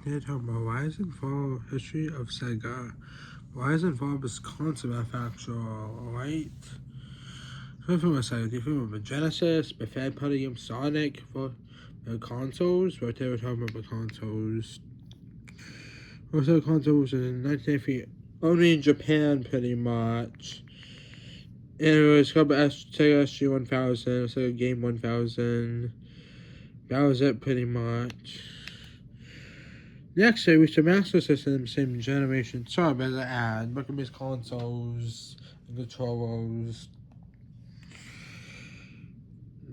We're talking about Rise and Fall History of Sega. Rise and Fall was console manufacturer, alright? So from a Sega, the film of a Genesis, the third party game Sonic for the consoles, right there we're talking about the consoles. Also the consoles in 1983, only in Japan pretty much. And it was called Sega SG-1000, Sega Game 1000. That was it pretty much. Next, we reached the Master System, same generation. Sorry about the ad. Look at these consoles and controllers.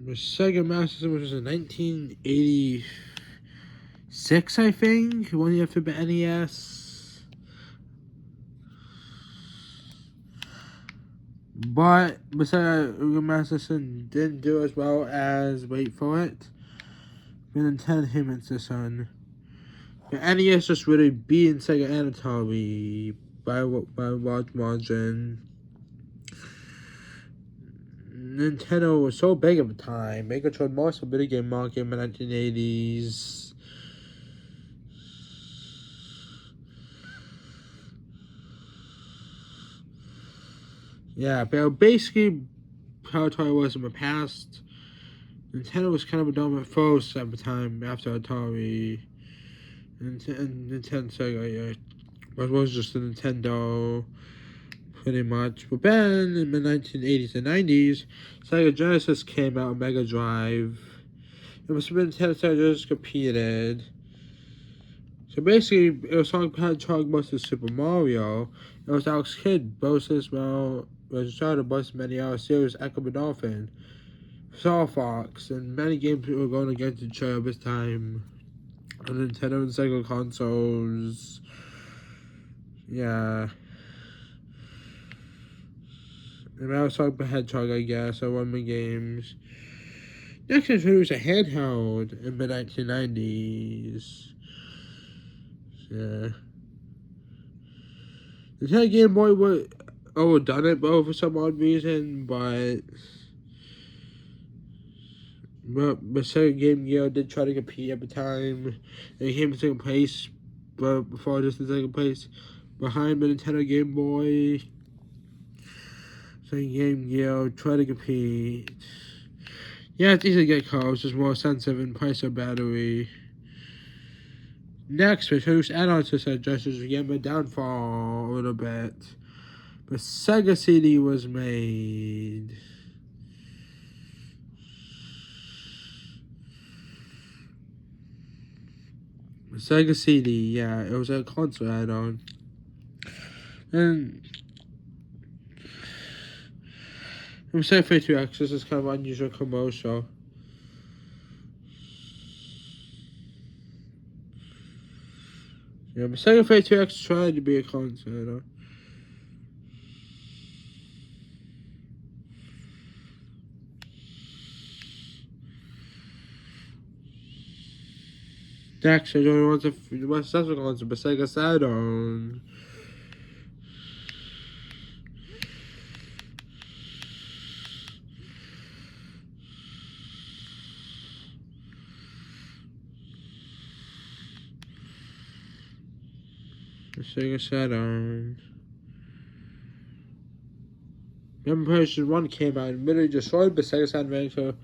The Sega Master System, which was in 1986, I think. 1 year after the NES. But the Sega Master System didn't do as well as, wait for it, the Nintendo Entertainment System. The NES just really beat Sega and Atari by a large margin. Nintendo was so big at the time. They controlled most of the video game market in the 1980s. Yeah, but basically how Atari was in the past. Nintendo was kind of a dominant force at the time after Atari. And Nintendo Sega, yeah, was just a Nintendo, pretty much. But then, in the 1980s and 90s, Sega Genesis came out on Mega Drive. It was when Nintendo Sega Genesis competed. So basically, it was talking about Super Mario. It was Alex Kidd, both as well, was trying to bust many other series, Echo the Dolphin, Star Fox, and many games were going against each other this time on Nintendo and Sega consoles. Yeah. And I was talking about Hedgehog, I guess, on one of the games. Next, I introduced a handheld in the 1990s. Yeah. The Nintendo Game Boy would done it, but for some odd reason, but Sega Game Gear did try to compete at the time. It came in second place, but before just in second place, behind the Nintendo Game Boy. Sega Game Gear tried to compete. Yeah, it's easy to get close, just more sensitive in price of battery. Next, we introduced add-ons to Sega Genesis to get my downfall a little bit. The Sega CD was made. The Sega CD, yeah, it was a console add-on. And I'm saying 32X, this is kind of unusual commercial. Yeah, but Sega 32X tried to be a console add-on. Next, I don't want to what's that console, but Sega Saturn. The Sega Saturn. Remember, PlayStation 1 came out and literally destroyed the Sega Saturn rank. So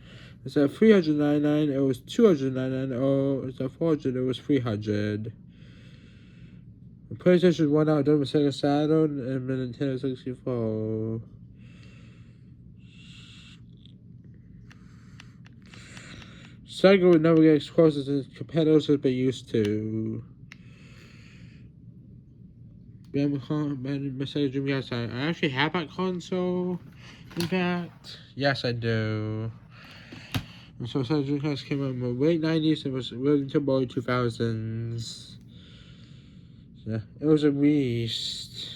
instead of $399, it was $299. Or instead of $400, it was $300. The PlayStation 1 outdone the Sega Saturn and the Nintendo 64. Sega would never get as close as its competitors as they used to. Sega Dreamcast, I actually have that console. In fact, yes, I do. And so Sega Dreamcast came out in the late 90s and was really until the early 2000s. Yeah, it was a beast.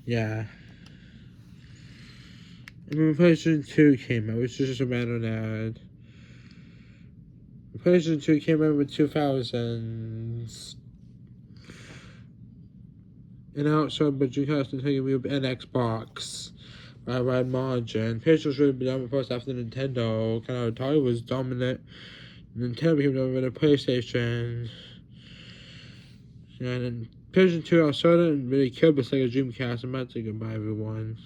Yeah. And when PlayStation 2 came out, it was just a matter of that. PlayStation 2 came out in the 2000s. And outside the Dreamcast and Sega Wii and Xbox by a wide margin. PlayStation was really dominant first after Nintendo. Kind of Atari was dominant Nintendo became dominant with PlayStation. And then PlayStation 2 outsold it and really killed the Sega Dreamcast. I'm about to say goodbye, everyone.